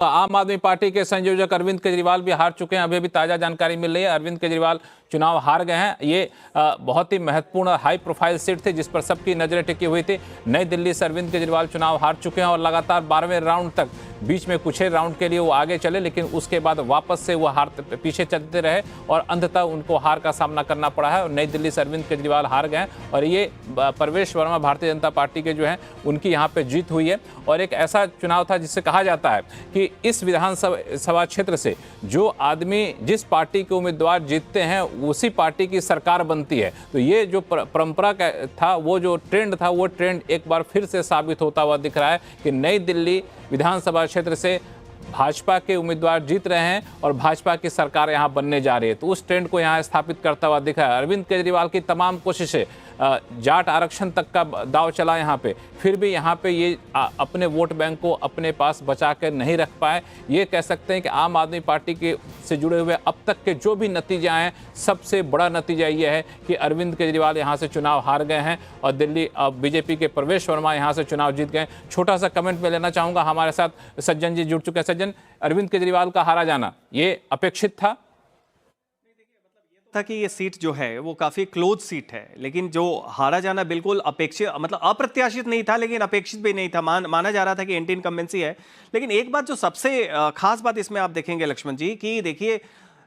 आम आदमी पार्टी के संयोजक अरविंद केजरीवाल भी हार चुके हैं। अभी अभी ताजा जानकारी मिल रही है, अरविंद केजरीवाल चुनाव हार गए हैं। ये बहुत ही महत्वपूर्ण हाई प्रोफाइल सीट थी जिस पर सबकी नजरें टिकी हुई थी। नई दिल्ली से अरविंद केजरीवाल चुनाव हार चुके हैं और लगातार 12वें राउंड तक, बीच में कुछ ही राउंड के लिए वो आगे चले, लेकिन उसके बाद वापस से वो हार पीछे चलते रहे और अंततः उनको हार का सामना करना पड़ा है और नई दिल्ली से अरविंद केजरीवाल हार गए हैं। और ये परवेश वर्मा भारतीय जनता पार्टी के जो हैं उनकी यहाँ पे जीत हुई है। और एक ऐसा चुनाव था जिससे कहा जाता है कि इस विधानसभा क्षेत्र से जो आदमी जिस पार्टी के उम्मीदवार जीतते हैं उसी पार्टी की सरकार बनती है। तो ये जो परंपरा था, वो जो ट्रेंड था, वो ट्रेंड एक बार फिर से साबित होता हुआ दिख रहा है कि नई दिल्ली विधानसभा क्षेत्र से भाजपा के उम्मीदवार जीत रहे हैं और भाजपा की सरकार यहां बनने जा रही है। तो उस ट्रेंड को यहां स्थापित करता हुआ दिखा है। अरविंद केजरीवाल की तमाम कोशिशें, जाट आरक्षण तक का दाव चला यहां पे, फिर भी यहां पे ये अपने वोट बैंक को अपने पास बचा कर नहीं रख पाए। ये कह सकते हैं कि आम आदमी पार्टी के से जुड़े हुए अब तक के जो भी नतीजे आए, सबसे बड़ा नतीजा ये है कि अरविंद केजरीवाल यहां से चुनाव हार गए हैं और दिल्ली बीजेपी के प्रवेश वर्मा यहां से चुनाव जीत गए। छोटा सा कमेंट में लेना चाहूंगा, हमारे साथ सज्जन जी जुड़ चुके हैं। सज्जन, अरविंद केजरीवाल का हारा जाना ये अपेक्षित था कि ये सीट जो है वो काफी क्लोज सीट है, लेकिन जो हारा जाना बिल्कुल अपेक्षित, मतलब अप्रत्याशित नहीं था, लेकिन अपेक्षित भी नहीं था। माना जा रहा था कि एंटी इनकम्बेंसी है। लेकिन एक बात जो सबसे खास बात इसमें आप देखेंगे लक्ष्मण जी, कि देखिए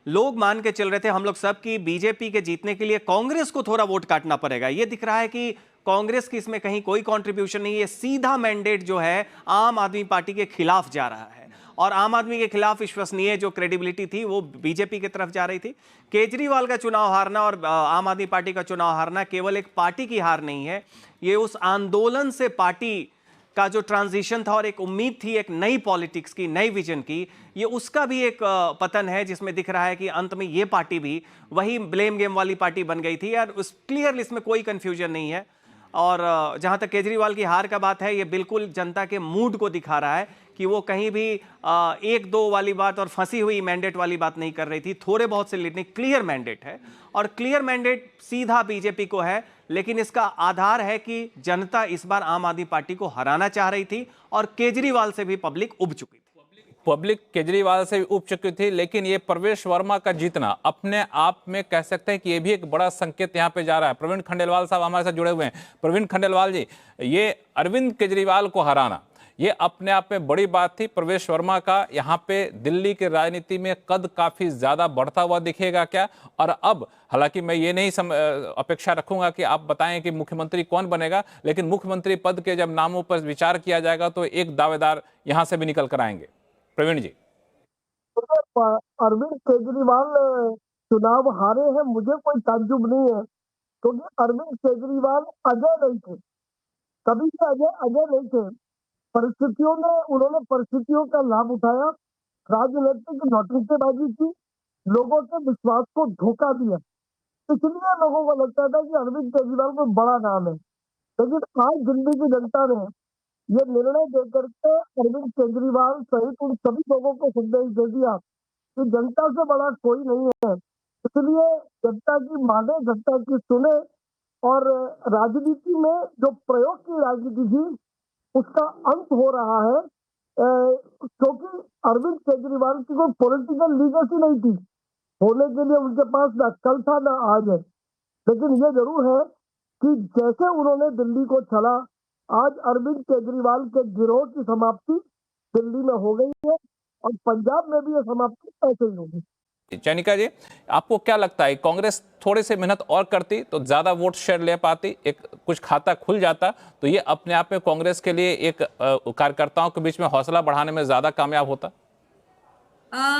लोग मान के चल रहे थे हम लोग सब कि बीजेपी के जीतने के लिए कांग्रेस को थोड़ा वोट काटना पड़ेगा। ये दिख रहा है कि कांग्रेस की इसमें कहीं कोई कंट्रीब्यूशन नहीं है। सीधा मैंडेट जो है आम आदमी पार्टी के खिलाफ जा रहा है और आम आदमी के खिलाफ विश्वसनीय जो क्रेडिबिलिटी थी वो बीजेपी की तरफ जा रही थी। केजरीवाल का चुनाव हारना और आम आदमी पार्टी का चुनाव हारना केवल एक पार्टी की हार नहीं है, ये उस आंदोलन से पार्टी का जो ट्रांजिशन था और एक उम्मीद थी एक नई पॉलिटिक्स की, नई विजन की, ये उसका भी एक पतन है, जिसमें दिख रहा है कि अंत में ये पार्टी भी वही ब्लेम गेम वाली पार्टी बन गई थी। यार उस क्लियरली इसमें कोई कंफ्यूजन नहीं है। और जहां तक केजरीवाल की हार का बात है, ये बिल्कुल जनता के मूड को दिखा रहा है कि वो कहीं भी एक दो वाली बात और फंसी हुई मैंडेट वाली बात नहीं कर रही थी। थोड़े बहुत से लीड नहीं, क्लियर मैंडेट है और क्लियर मैंडेट सीधा बीजेपी को है। लेकिन इसका आधार है कि जनता इस बार आम आदमी पार्टी को हराना चाह रही थी और केजरीवाल से भी पब्लिक उब चुकी थी। पब्लिक केजरीवाल से भी उब चुकी थी, लेकिन ये प्रवेश वर्मा का जीतना अपने आप में कह सकते हैं कि ये भी एक बड़ा संकेत यहाँ पे जा रहा है। प्रवीण खंडेलवाल साहब हमारे साथ जुड़े हुए हैं। प्रवीण खंडेलवाल जी, ये अरविंद केजरीवाल को हराना ये अपने आप में बड़ी बात थी। प्रवेश वर्मा का यहाँ पे दिल्ली की राजनीति में कद काफी ज्यादा बढ़ता हुआ दिखेगा क्या? और अब हालांकि मैं ये नहीं अपेक्षा रखूंगा कि आप बताएं कि मुख्यमंत्री कौन बनेगा, लेकिन मुख्यमंत्री पद के जब नामों पर विचार किया जाएगा तो एक दावेदार यहां से भी निकल कर आएंगे। प्रवीण जी, अरविंद केजरीवाल चुनाव हारे हैं, मुझे कोई ताज्जुब नहीं है, क्योंकि अरविंद केजरीवाल अजय नहीं थे, कभी भी अजय नहीं थे। उन्होंने परिस्थितियों का लाभ उठाया, राजनीतिक नौटंकीबाजी की, लोगों के विश्वास को धोखा दिया। इसलिए लोगों को लगता था कि अरविंद केजरीवाल को बड़ा नाम है। लेकिन आज दिल्ली की जनता ने ये निर्णय देकर के अरविंद केजरीवाल सहित उन सभी लोगों को संदेश दे दिया कि जनता से बड़ा कोई नहीं है। इसलिए जनता की माने, जनता की सुने और राजनीति में जो प्रयोग की राजनीति थी उसका अंत हो रहा है, क्योंकि अरविंद केजरीवाल की कोई पॉलिटिकल लीगेसी नहीं थी, होने के लिए उनके पास ना कल था ना आज है। लेकिन ये जरूर है कि जैसे उन्होंने दिल्ली को चला, आज अरविंद केजरीवाल के गिरोह की समाप्ति दिल्ली में हो गई है और पंजाब में भी ये समाप्ति ऐसे ही होगी। चैनिका जी, आपको क्या लगता है कांग्रेस थोड़े से मेहनत और करती तो ज्यादा वोट शेयर ले पाती, एक कुछ खाता खुल जाता, तो ये अपने आप में कांग्रेस के लिए एक कार्यकर्ताओं के बीच में हौसला बढ़ाने में ज्यादा कामयाब होता?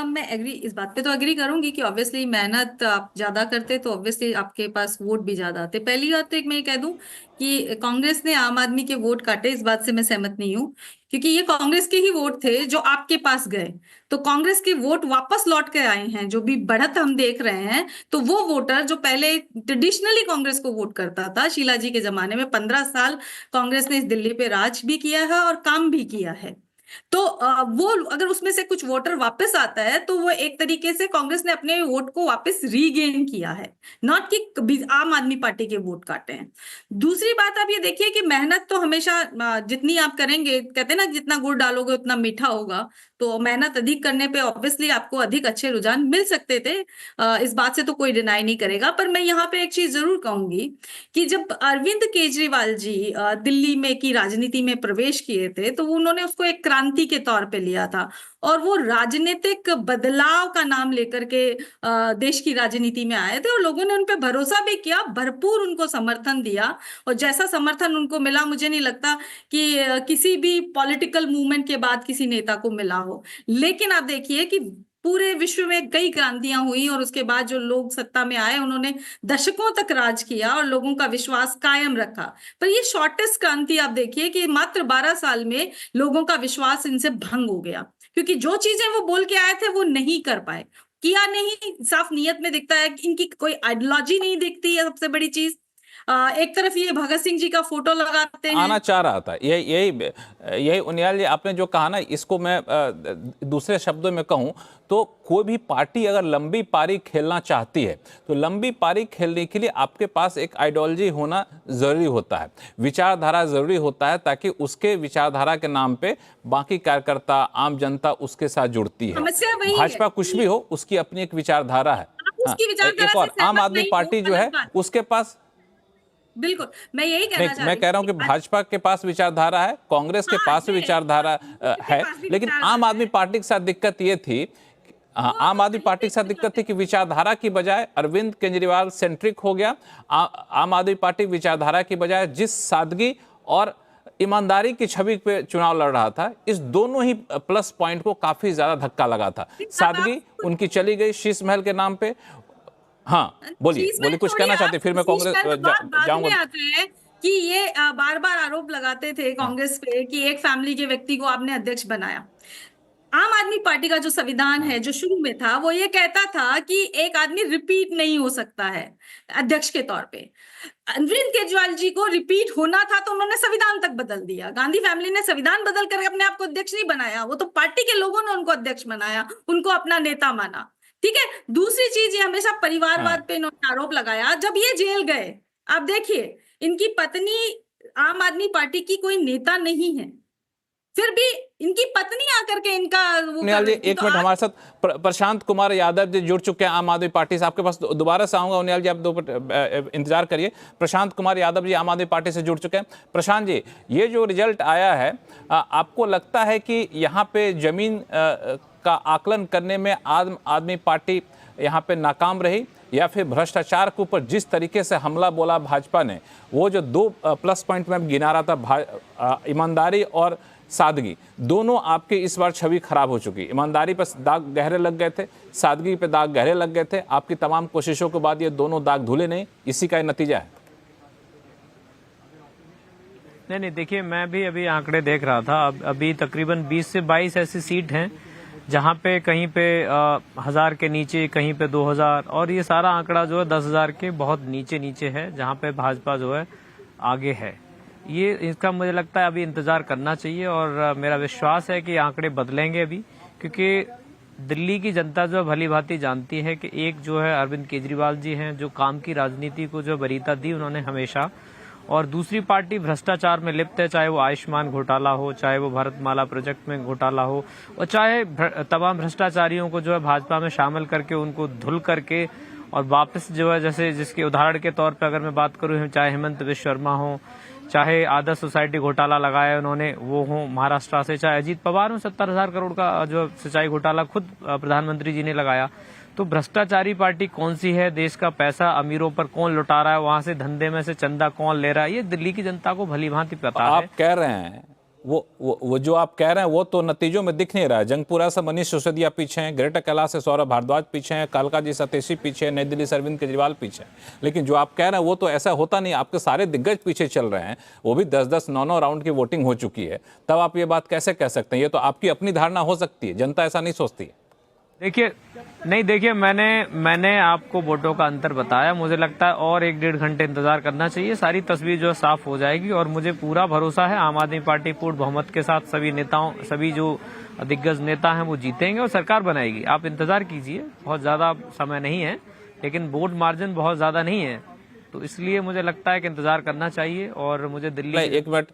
मैं एग्री, इस बात पे तो एग्री करूंगी कि ऑब्वियसली मेहनत आप ज्यादा करते तो ऑब्वियसली आपके पास वोट भी ज्यादा आते। पहली बात तो एक मैं कह दूं कि कांग्रेस ने आम आदमी के वोट काटे, इस बात से मैं सहमत नहीं हूं, क्योंकि ये कांग्रेस के ही वोट थे जो आपके पास गए। तो कांग्रेस के वोट वापस लौट के आए हैं, जो भी बढ़त हम देख रहे हैं। तो वो वोटर जो पहले ट्रेडिशनली कांग्रेस को वोट करता था, शीला जी के जमाने में 15 साल कांग्रेस ने इस दिल्ली पे राज भी किया है और काम भी किया है। तो वो अगर उसमें से कुछ वोटर वापस आता है तो वो एक तरीके से कांग्रेस ने अपने वोट को वापस रीगेन किया है, नॉट कि आम आदमी पार्टी के वोट काटे हैं। दूसरी बात आप ये देखिए कि मेहनत तो हमेशा जितनी आप करेंगे, कहते हैं ना जितना गुड़ डालोगे उतना मीठा होगा, तो मेहनत अधिक करने पे ऑब्वियसली आपको अधिक अच्छे रुझान मिल सकते थे। इस बात से तो कोई डिनाई नहीं करेगा। पर मैं यहाँ पे एक चीज जरूर कहूंगी कि जब अरविंद केजरीवाल जी दिल्ली में की राजनीति में प्रवेश किए थे तो उन्होंने उसको एक क्रांति के तौर पे लिया था, और वो राजनीतिक बदलाव का नाम लेकर के देश की राजनीति में आए थे, और लोगों ने उन पे भरोसा भी किया, भरपूर उनको समर्थन दिया। और जैसा समर्थन उनको मिला, मुझे नहीं लगता कि किसी भी पॉलिटिकल मूवमेंट के बाद किसी नेता को मिला हो। लेकिन आप देखिए कि पूरे विश्व में कई क्रांतियां हुई और उसके बाद जो लोग सत्ता में आए उन्होंने दशकों तक राज किया और लोगों का विश्वास कायम रखा। पर ये शॉर्टेस्ट क्रांति आप देखिए कि मात्र 12 साल में लोगों का विश्वास इनसे भंग हो गया, क्योंकि जो चीजें वो बोल के आए थे वो नहीं कर पाए, किया नहीं। साफ नीयत में दिखता है, इनकी कोई आइडियोलॉजी नहीं दिखती है। सबसे बड़ी चीज, एक तरफ ये भगत सिंह जी का फोटो लगाते हैं। आना चाह रहा था यही उनियाल जी, आपने जो कहा ना, इसको मैं दूसरे शब्दों में कहूं तो कोई भी पार्टी अगर लंबी पारी खेलना चाहती है तो लंबी पारी खेलने के लिए आपके पास एक आइडियोलॉजी होना जरूरी होता है, विचारधारा जरूरी होता है, ताकि उसके विचारधारा के नाम पे बाकी कार्यकर्ता, आम जनता उसके साथ जुड़ती है। समस्या वही है भाजपा कुछ भी हो, उसकी अपनी एक विचारधारा है। उसकी विचारधारा एक और से आम सहमत आदमी नहीं पार्टी हूं, जो है अलग बात। उसके पास, बिल्कुल मैं यही कहना चाह मैं कह रहा हूं कि भाजपा के पास विचारधारा है, कांग्रेस के पास भी विचारधारा है, लेकिन आम आदमी पार्टी के साथ दिक्कत ये थी, आम आदमी पार्टी के साथ दिक्कत थी कि विचारधारा की बजाय अरविंद केजरीवाल सेंट्रिक हो गया। आम आदमी पार्टी विचारधारा की बजाय जिस सादगी और ईमानदारी की छवि पे चुनाव लड़ रहा था, इस दोनों ही प्लस पॉइंट को काफी ज्यादा धक्का लगा था। सादगी उनकी चली गई शीश महल के नाम पे। हाँ बोलिए, कुछ कहना चाहते, फिर मैं कांग्रेस जाऊंगा। आते हैं कि ये बार बार आरोप लगाते थे कांग्रेस पे कि एक फैमिली के व्यक्ति को आपने अध्यक्ष बनाया। आम आदमी पार्टी का जो संविधान है, जो शुरू में था, वो ये कहता था कि एक आदमी रिपीट नहीं हो सकता है अध्यक्ष के तौर पे। अरविंद केजरीवाल जी को रिपीट होना था तो उन्होंने संविधान तक बदल दिया। गांधी फैमिली ने संविधान बदल कर अपने आप को अध्यक्ष नहीं बनाया, वो तो पार्टी के लोगों ने उनको अध्यक्ष बनाया, उनको अपना नेता माना। ठीक है। दूसरी चीज, ये हमेशा परिवारवाद पे इन्होंने आरोप लगाया। जब ये जेल गए, आप देखिए इनकी पत्नी आम आदमी पार्टी की कोई नेता नहीं है, फिर भी इनकी पत्नी आकर के इनका वो उनियाल जी, एक मिनट, हमारे साथ प्रशांत कुमार यादव जी जुड़ चुके हैं आम आदमी पार्टी से। आपके पास दोबारा से आऊंगा उनियाल जी, आप 2 मिनट इंतजार करिए। प्रशांत कुमार यादव जी आम आदमी पार्टी से जुड़ चुके हैं। प्रशांत जी, ये जो रिजल्ट आया है, आपको लगता है कि यहाँ पे जमीन का आकलन करने में आम आदमी पार्टी यहाँ पे नाकाम रही, या फिर भ्रष्टाचार के ऊपर जिस तरीके से हमला बोला भाजपा ने, वो जो 2 प्लस पॉइंट में गिना रहा था, ईमानदारी और सादगी, दोनों आपकी इस बार छवि खराब हो चुकी। ईमानदारी पर दाग गहरे लग गए थे, सादगी पे दाग गहरे लग गए थे। आपकी तमाम कोशिशों के बाद ये दोनों दाग धुले नहीं, इसी का नतीजा है। नहीं, देखिए, मैं भी अभी आंकड़े देख रहा था। अभी तकरीबन 20 से 22 ऐसी सीट हैं जहां पे कहीं पे 1000 के नीचे, कहीं पे 2000, और ये सारा आंकड़ा जो है 10,000 के बहुत नीचे है, जहां पे भाजपा जो है आगे है। ये इसका मुझे लगता है अभी इंतजार करना चाहिए, और मेरा विश्वास है कि आंकड़े बदलेंगे अभी, क्योंकि दिल्ली की जनता जो भली भांति जानती है कि एक जो है अरविंद केजरीवाल जी हैं, जो काम की राजनीति को जो वरीयता दी उन्होंने हमेशा, और दूसरी पार्टी भ्रष्टाचार में लिप्त है, चाहे वो आयुष्मान घोटाला हो, चाहे वो भारतमाला प्रोजेक्ट में घोटाला हो, और चाहे तमाम भ्रष्टाचारियों को जो है भाजपा में शामिल करके उनको धुल करके और वापस जो है, जैसे जिसके उदाहरण के तौर पर अगर मैं बात करूं, चाहे हेमंत विश्व शर्मा हो, चाहे आदर्श सोसाइटी घोटाला लगाया उन्होंने वो हो महाराष्ट्र से, चाहे अजीत पवार हो, 70,000 करोड़ का जो सिंचाई घोटाला खुद प्रधानमंत्री जी ने लगाया। तो भ्रष्टाचारी पार्टी कौन सी है, देश का पैसा अमीरों पर कौन लुटा रहा है, वहां से धंधे में से चंदा कौन ले रहा है, ये दिल्ली की जनता को भली भांति पता है। आप कह रहे हैं वो जो आप कह रहे हैं वो तो नतीजों में दिख नहीं रहा है। जंगपुरा से मनीष सिसोदिया पीछे हैं, ग्रेटर कैलाश से सौरभ भारद्वाज पीछे हैं, कालका जी सतीशी पीछे, नई दिल्ली से अरविंद केजरीवाल पीछे। लेकिन जो आप कह रहे हैं वो तो ऐसा होता नहीं, आपके सारे दिग्गज पीछे चल रहे हैं, वो भी 10-10, 9-9 राउंड की वोटिंग हो चुकी है। तब आप ये बात कैसे कह सकते हैं? ये तो आपकी अपनी धारणा हो सकती है, जनता ऐसा नहीं सोचती है। देखिए, मैंने आपको वोटों का अंतर बताया। मुझे लगता है और 1-1.5 घंटे इंतजार करना चाहिए, सारी तस्वीर जो है साफ हो जाएगी, और मुझे पूरा भरोसा है आम आदमी पार्टी पूर्ण बहुमत के साथ सभी जो दिग्गज नेता हैं वो जीतेंगे और सरकार बनाएगी। आप इंतजार कीजिए, बहुत ज्यादा समय नहीं है, लेकिन वोट मार्जिन बहुत ज्यादा नहीं है, तो इसलिए मुझे लगता है कि इंतजार करना चाहिए। और मुझे दिल्ली, एक मिनट,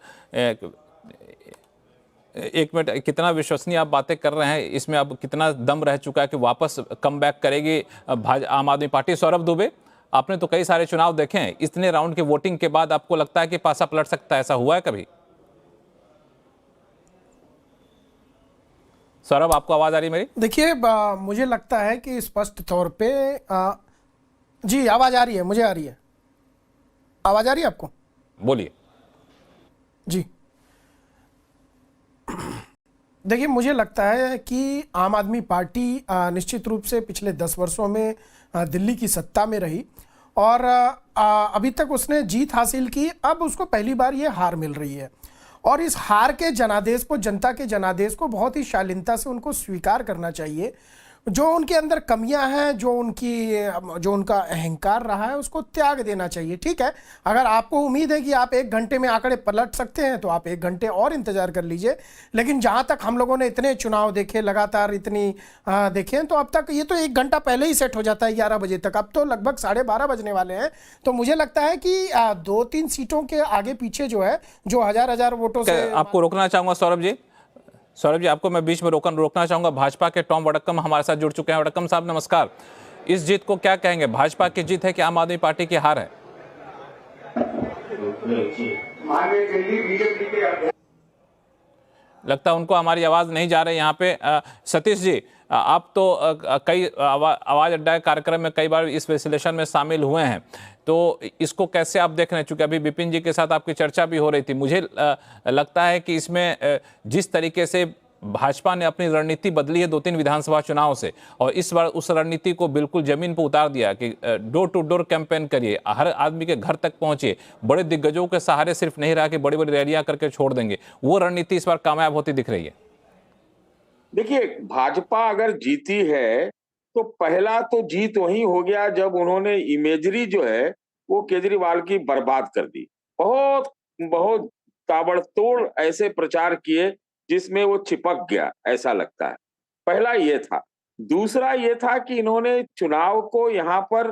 एक मिनट, कितना विश्वसनीय आप बातें कर रहे हैं, इसमें अब कितना दम रह चुका है कि वापस कम बैक करेगी आम आदमी पार्टी? सौरभ दुबे, आपने तो कई सारे चुनाव देखे हैं, इतने राउंड के वोटिंग के बाद आपको लगता है कि पासा पलट सकता है? ऐसा हुआ है कभी? सौरभ, आपको आवाज आ रही है मेरी? देखिए, मुझे लगता है कि स्पष्ट तौर पे जी आवाज आ रही है, मुझे आ रही है। आवाज आ रही है आपको? बोलिए। जी, देखिए, मुझे लगता है कि आम आदमी पार्टी निश्चित रूप से पिछले 10 वर्षों में दिल्ली की सत्ता में रही और अभी तक उसने जीत हासिल की। अब उसको पहली बार ये हार मिल रही है और इस हार के जनादेश को, जनता के जनादेश को बहुत ही शालीनता से उनको स्वीकार करना चाहिए। जो उनके अंदर कमियां हैं, जो उनका अहंकार रहा है, उसको त्याग देना चाहिए। ठीक है, अगर आपको उम्मीद है कि आप 1 घंटे में आंकड़े पलट सकते हैं तो आप 1 घंटे और इंतजार कर लीजिए। लेकिन जहां तक हम लोगों ने इतने चुनाव देखे, लगातार इतनी देखे हैं, तो अब तक ये तो 1 घंटा पहले ही सेट हो जाता है 11 बजे तक। अब तो लगभग 12:30 बजने वाले हैं। तो मुझे लगता है कि 2-3 सीटों के आगे पीछे जो है, जो हजार वोटों से। आपको रोकना चाहूंगा सौरभ जी। सौरभ जी, आपको मैं बीच में रोकना चाहूंगा। भाजपा के टॉम वडक्कम हमारे साथ जुड़ चुके हैं। वडक्कम साहब, नमस्कार। इस जीत को क्या कहेंगे? भाजपा की जीत है कि आम आदमी पार्टी की हार है? लगता है उनको हमारी आवाज नहीं जा रही यहाँ पे। सतीश जी, आप तो कई आवाज अड्डा कार्यक्रम में कई बार इस विश्लेषण में शामिल हुए हैं, तो इसको कैसे आप देख रहे हैं? चूंकि अभी विपिन जी के साथ आपकी चर्चा भी हो रही थी, मुझे लगता है कि इसमें जिस तरीके से भाजपा ने अपनी रणनीति बदली है 2-3 विधानसभा चुनाव से, और इस बार उस रणनीति को बिल्कुल जमीन पर उतार दिया कि डोर टू डोर कैंपेन करिए, हर आदमी के घर तक पहुंचिए, बड़े दिग्गजों के सहारे सिर्फ नहीं रहा कि बड़ी बड़ी रैलियां करके छोड़ देंगे, वो रणनीति इस बार कामयाब होती दिख रही है। देखिए, भाजपा अगर जीती है तो पहला तो जीत वही हो गया जब उन्होंने इमेजरी जो है वो केजरीवाल की बर्बाद कर दी। बहुत बहुत ताबड़तोड़ ऐसे प्रचार किए जिसमें वो चिपक गया, ऐसा लगता है। पहला ये था। दूसरा ये था कि इन्होंने चुनाव को यहाँ पर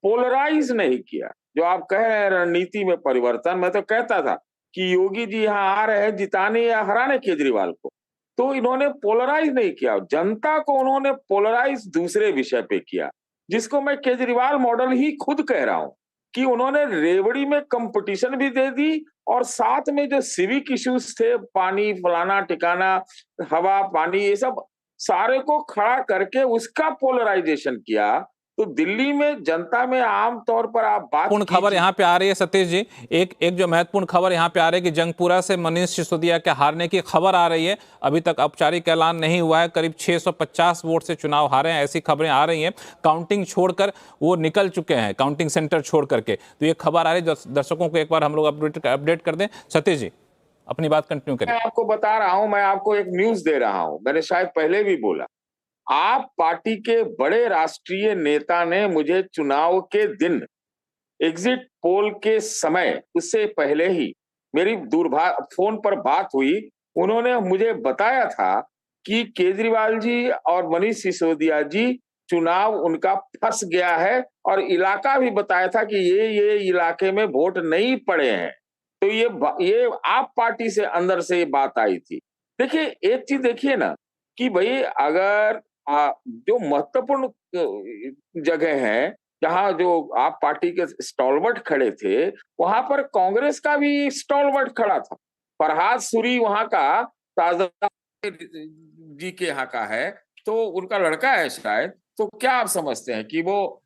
पोलराइज नहीं किया। जो आप कह रहे हैं रणनीति में परिवर्तन, मैं तो कहता था कि योगी जी यहाँ आ रहे हैं जिताने या हराने केजरीवाल को, तो इन्होंने पोलराइज नहीं किया। जनता को उन्होंने पोलराइज दूसरे विषय पे किया, जिसको मैं केजरीवाल मॉडल ही खुद कह रहा हूं कि उन्होंने रेवड़ी में कंपटीशन भी दे दी और साथ में जो सिविक इश्यूज थे, पानी, फलाना ठिकाना, हवा, पानी, ये सब सारे को खड़ा करके उसका पोलराइजेशन किया। तो दिल्ली में जनता में आम तौर पर आप बात पूर्ण खबर यहाँ पे आ रही है सतीश जी, एक जो महत्वपूर्ण खबर यहाँ पे आ रही है कि जंगपुरा से मनीष सिसोदिया के हारने की खबर आ रही है। अभी तक औपचारिक ऐलान नहीं हुआ है, करीब 650 वोट से चुनाव हारे हैं, ऐसी खबरें आ रही हैं। काउंटिंग छोड़कर वो निकल चुके हैं, काउंटिंग सेंटर छोड़ करके। तो ये खबर आ रही है, दर्शकों को एक बार हम लोग अपडेट कर दें। सतीश जी, अपनी बात कंटिन्यू करें। मैं आपको बता रहा हूं, मैं आपको एक न्यूज दे रहा हूं, मैंने शायद पहले भी बोला। आप पार्टी के बड़े राष्ट्रीय नेता ने मुझे चुनाव के दिन, एग्जिट पोल के समय, उससे पहले ही मेरी फोन पर बात हुई, उन्होंने मुझे बताया था कि केजरीवाल जी और मनीष सिसोदिया जी, चुनाव उनका फंस गया है, और इलाका भी बताया था कि ये इलाके में वोट नहीं पड़े हैं। तो ये आप पार्टी से अंदर से ये बात आई थी। देखिए, एक चीज देखिए ना कि भाई अगर जो महत्वपूर्ण जगह है जहां जो आप पार्टी के स्टॉलवर्ट खड़े थे, वहां पर कांग्रेस का भी स्टॉलवर्ट खड़ा था। फरहाद सूरी वहां का, ताजा जी के यहाँ का है, तो उनका लड़का है शायद। तो क्या आप समझते हैं कि वो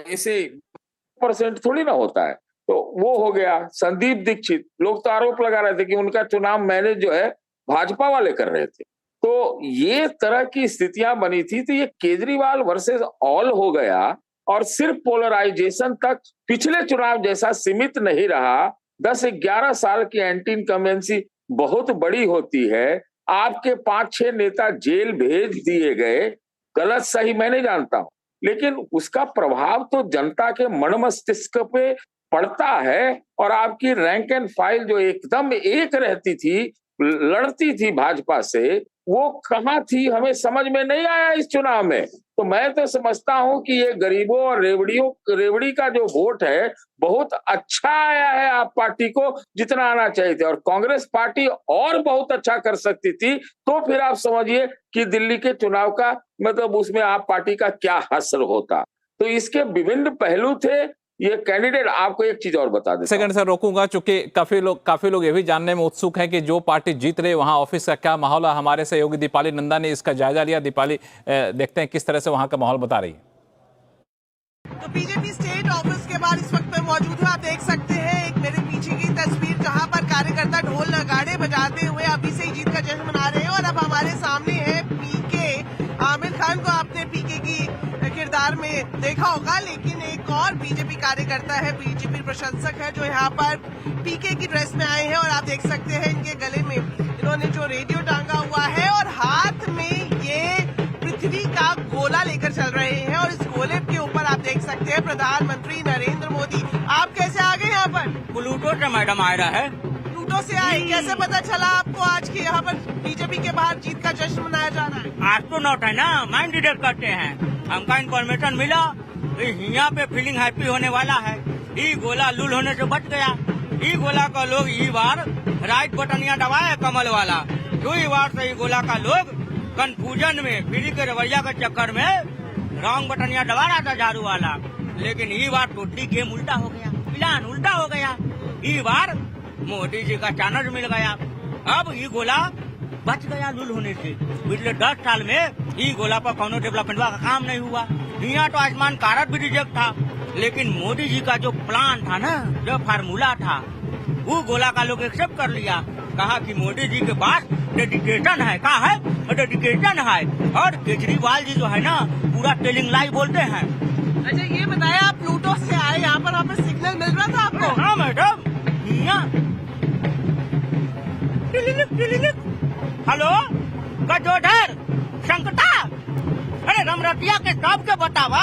ऐसे % थोड़ी ना होता है। तो वो हो गया। संदीप दीक्षित, लोग तो आरोप लगा रहे थे कि उनका चुनाव मैनेज जो है भाजपा वाले कर रहे थे। तो ये तरह की स्थितियां बनी थी। तो ये केजरीवाल वर्सेस ऑल हो गया और सिर्फ पोलराइजेशन तक पिछले चुनाव जैसा सीमित नहीं रहा। 10-11 साल की एंटी इनकम्बेंसी बहुत बड़ी होती है। आपके 5-6 नेता जेल भेज दिए गए, गलत सही मैं नहीं जानता हूं, लेकिन उसका प्रभाव तो जनता के मन मस्तिष्क पे पड़ता है। और आपकी रैंक एंड फाइल जो एकदम एक रहती थी, लड़ती थी भाजपा से, वो कहां थी हमें समझ में नहीं आया इस चुनाव में। तो मैं तो समझता हूं कि ये गरीबों और रेवड़ी का जो वोट है बहुत अच्छा आया है आप पार्टी को, जितना आना चाहिए था। और कांग्रेस पार्टी और बहुत अच्छा कर सकती थी, तो फिर आप समझिए कि दिल्ली के चुनाव का मतलब उसमें आप पार्टी का क्या हश्र होता। तो इसके विभिन्न पहलू थे। ये कैंडिडेट, आपको एक चीज और बता देता हूं। सेकंड सर रोकूंगा, चूंकि काफी लोग ये भी जानने में उत्सुक हैं कि जो पार्टी जीत रही है वहां ऑफिस का क्या माहौल है। हमारे सहयोगी दीपाली नंदा ने इसका जायजा लिया। दीपाली, देखते हैं किस तरह से वहां का माहौल बता रही है। तो बीजेपी स्टेट ऑफिस के बाहर इस वक्त मैं मौजूद हूँ। आप देख सकते हैं एक मेरे पीछे की तस्वीर, जहाँ पर कार्यकर्ता ढोल नगाड़े बजाते हुए अभी से ही जीत का जश्न मना रहे हैं। और अब हमारे सामने है पीके। आमिर खान को आपने पीके की किरदार में देखा होगा, लेकिन एक और बीजेपी कार्यकर्ता है, बीजेपी प्रशंसक है, जो यहाँ पर पीके की ड्रेस में आए हैं। और आप देख सकते हैं इनके गले में इन्होंने जो रेडियो टांगा हुआ है और हाथ में ये पृथ्वी का गोला लेकर चल रहे हैं। और इस गोले के ऊपर आप देख सकते हैं प्रधानमंत्री नरेंद्र मोदी। आप कैसे आ गए यहाँ पर? प्लूटो से मैडम आ रहा है। प्लूटो से आए, कैसे पता चला आपको आज की यहाँ पर बीजेपी के बाहर जीत का जश्न मनाया जा रहा है? एस्ट्रोनॉट है ना, माइंड डिटेक्ट करते हैं। हमका इन्फॉर्मेशन मिला यहाँ पे फीलिंग हैप्पी होने वाला है। ये गोला लूल होने से बच गया। ये गोला का लोग ये बार राइट बटनिया दबाया कमल वाला, तो ये बार से ये गोला का लोग कंफ्यूजन में फ्री के रवैया के चक्कर में रॉन्ग बटनिया दबा रहा था झाड़ू वाला। लेकिन ये बार टोटली गेम उल्टा हो गया, प्लान उल्टा हो गया। ये बार मोदी जी का चानस मिल गया। अब ये गोला बच गया लूल होने से। पिछले 10 साल में ये गोला पर कोनो डेवलपमेंट का काम नहीं हुआ। यहाँ तो आयुष्मान कार्ड भी रिजेक्ट था, लेकिन मोदी जी का जो प्लान था ना, जो फार्मूला था, वो गोला का लोग एक्सेप्ट कर लिया। कहा कि मोदी जी के पास डेडिकेशन है। कहा है डेडिकेशन है। और केजरीवाल जी जो है ना, पूरा टेलिंग लाइव बोलते हैं। अच्छा ये बताया, आप प्लूटो से आए, यहाँ पर सिग्नल मिल रहा था आपको? हाँ मैडम, हेलो गजोधर संकटा, अरे रमरतिया के सब के बतावा,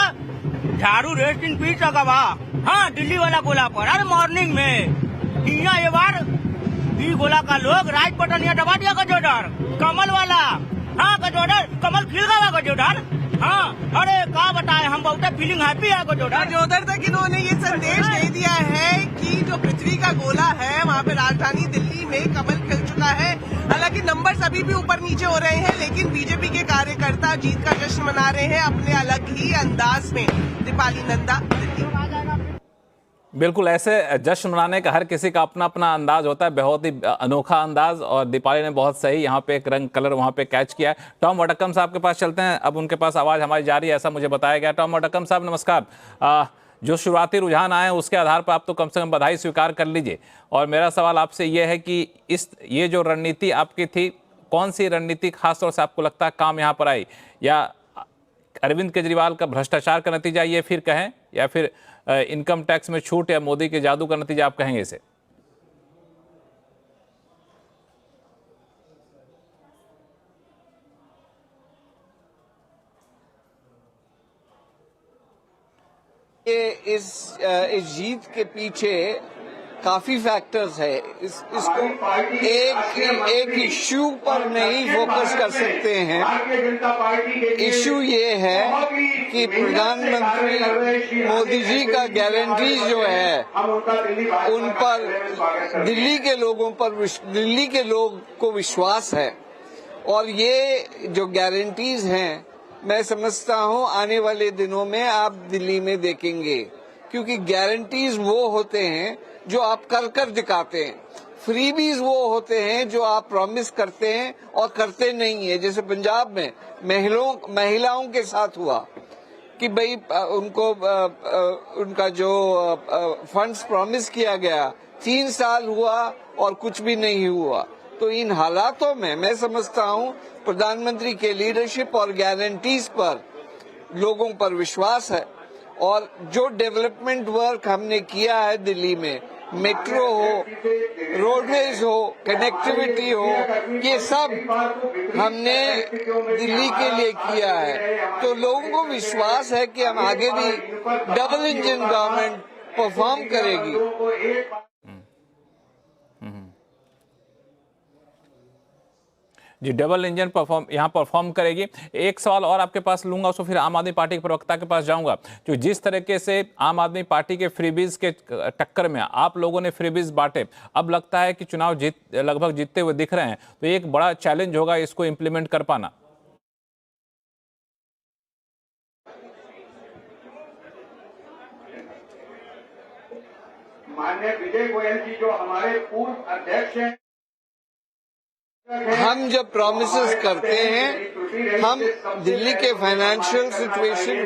झाड़ू रेस्टिंग पीस अगवा। हाँ दिल्ली वाला गोला पर अरे मॉर्निंग में यहाँ ये बार ये गोला का लोग राइट बटन यहाँ दबा दिया गजोधर, कमल वाला। हाँ गजोधर, कमल खिल गया गजोधर। हाँ अरे क्या बताए, हम बहुत फीलिंग हैप्पी है गजोधर तक इन्होंने ये संदेश दे दिया है कि जो पृथ्वी का गोला है वहाँ पे राजधानी दिल्ली में कमल खिल चुका है। हालांकि नंबर्स अभी भी ऊपर नीचे हो रहे हैं, लेकिन बीजेपी के कार्यकर्ता जीत का जश्न मना रहे हैं अपने अलग ही अंदाज में। दीपाली नंदा, दिल्ली। बिल्कुल, ऐसे जश्न मनाने का हर किसी का अपना अपना अंदाज होता है, बहुत ही अनोखा अंदाज। और दीपाली ने बहुत सही यहाँ पे एक रंग कलर वहाँ पे कैच किया है। टॉम वडक्कम साहब के पास चलते हैं, अब उनके पास आवाज़ हमारी जा रही है, ऐसा मुझे बताया गया। टॉम वडक्कम साहब नमस्कार। जो शुरुआती रुझान आए हैं उसके आधार पर आप तो कम से कम बधाई स्वीकार कर लीजिए। और मेरा सवाल आपसे ये है कि ये जो रणनीति आपकी थी, कौन सी रणनीति खासतौर से आपको लगता है काम यहाँ पर आई? या अरविंद केजरीवाल का भ्रष्टाचार का नतीजा ये फिर कहें, या फिर इनकम टैक्स में छूट, या मोदी के जादू का नतीजा आप कहेंगे इसे? इस जीत के पीछे काफी फैक्टर्स है। इसको एक इश्यू पर नहीं फोकस कर सकते हैं। इश्यू ये है कि प्रधानमंत्री मोदी जी का गारंटीज जो है उन पर दिल्ली के लोग को विश्वास है। और ये जो गारंटीज हैं, मैं समझता हूं आने वाले दिनों में आप दिल्ली में देखेंगे, क्योंकि गारंटीज वो होते हैं जो आप कर दिखाते हैं। फ्रीबीज वो होते हैं जो आप प्रॉमिस करते हैं और करते नहीं है। जैसे पंजाब में महिलाओं के साथ हुआ कि भाई उनको उनका जो फंड्स प्रॉमिस किया गया, 3 साल हुआ और कुछ भी नहीं हुआ। तो इन हालातों में मैं समझता हूं प्रधानमंत्री के लीडरशिप और गारंटीज पर लोगों पर विश्वास है। और जो डेवलपमेंट वर्क हमने किया है दिल्ली में, मेट्रो हो, रोडवेज हो, कनेक्टिविटी हो, ये सब हमने दिल्ली के लिए किया है। तो लोगों को विश्वास है कि हम आगे भी डबल इंजन गवर्नमेंट परफॉर्म करेगी। जी, डबल इंजन परफॉर्म करेगी। एक सवाल और आपके पास लूंगा, उसको फिर आम आदमी पार्टी के प्रवक्ता के पास जाऊंगा। जो जिस तरीके से आम आदमी पार्टी के फ्रीबीज के टक्कर में आप लोगों ने फ्रीबीज बांटे, अब लगता है कि चुनाव लगभग जीतते हुए दिख रहे हैं, तो एक बड़ा चैलेंज होगा इसको इंप्लीमेंट कर पाना। माननीय विजय गोयल जी जो हमारे पूर्व अध्यक्ष हैं, हम जब प्रॉमिसेस करते हैं, हम दिल्ली के फाइनेंशियल सिचुएशन,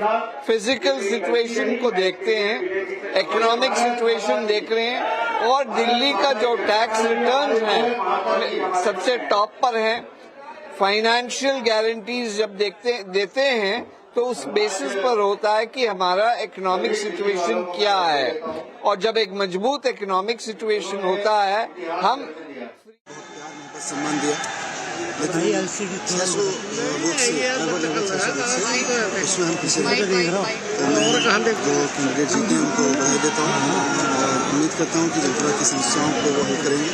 फिजिकल सिचुएशन को देखते हैं, इकोनॉमिक सिचुएशन देख रहे हैं, और दिल्ली का जो टैक्स रिटर्न है सबसे टॉप पर है। फाइनेंशियल गारंटीज जब देते हैं तो उस बेसिस पर होता है कि हमारा इकोनॉमिक सिचुएशन क्या है, और जब एक मजबूत इकोनॉमिक सिचुएशन होता है हम सम्मान दिया, लेकिन 600 वोट से उसमें हम पीछे जो कैंडिडेट जीते हैं उनको बधाई देता हूँ और उम्मीद करता हूँ कि जयपुरा की समस्याओं को वो हल करेंगे।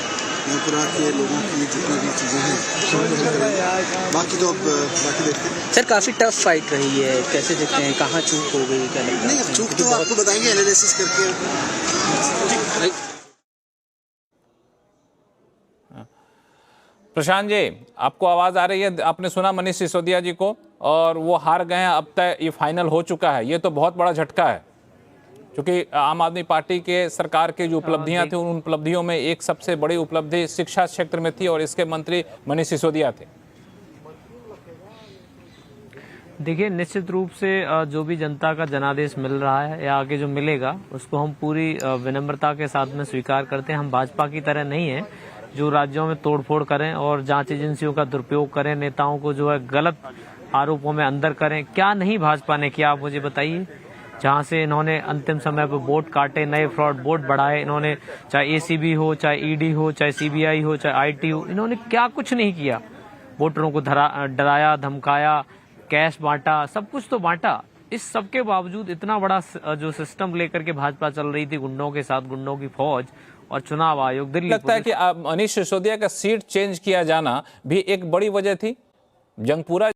जयपुरा के लोगों की जितनी भी चीजें हैं सबको हल करेंगे। बाकी तो अब बाकी देखते हैं। सर, काफी टफ फाइट रही है, कैसे देखते हैं, कहाँ चूक हो गई, क्या लगता है? नहीं, चूक तो आपको बताएंगे एनालिसिस करके। प्रशांत जी, आपको आवाज आ रही है? आपने सुना मनीष सिसोदिया जी को, और वो हार गए हैं, अब तक ये फाइनल हो चुका है। ये तो बहुत बड़ा झटका है, क्योंकि आम आदमी पार्टी के सरकार की जो उपलब्धियां थी, उन उपलब्धियों में एक सबसे बड़ी उपलब्धि शिक्षा क्षेत्र में थी, और इसके मंत्री मनीष सिसोदिया थे। देखिए, निश्चित रूप से जो भी जनता का जनादेश मिल रहा है या आगे जो मिलेगा, उसको हम पूरी विनम्रता के साथ में स्वीकार करते हैं। हम भाजपा की तरह नहीं है जो राज्यों में तोड़फोड़ करें और जांच एजेंसियों का दुरुपयोग करें, नेताओं को जो है गलत आरोपों में अंदर करें। क्या नहीं भाजपा ने किया, आप मुझे बताइए। जहां से इन्होंने अंतिम समय पर वोट काटे, नए फ्रॉड वोट बढ़ाए, इन्होंने चाहे एसीबी हो, चाहे ईडी हो, चाहे सीबीआई हो, चाहे आईटी हो, इन्होंने क्या कुछ नहीं किया। वोटरों को डराया, धमकाया, कैश बांटा, सब कुछ तो बांटा। इस सब के बावजूद इतना बड़ा जो सिस्टम लेकर के भाजपा चल रही थी, गुंडों के साथ, गुंडों की फौज, और चुनाव आयोग, दिल्ली लगता है कि मनीष सिसोदिया का सीट चेंज किया जाना भी एक बड़ी वजह थी। जंगपुरा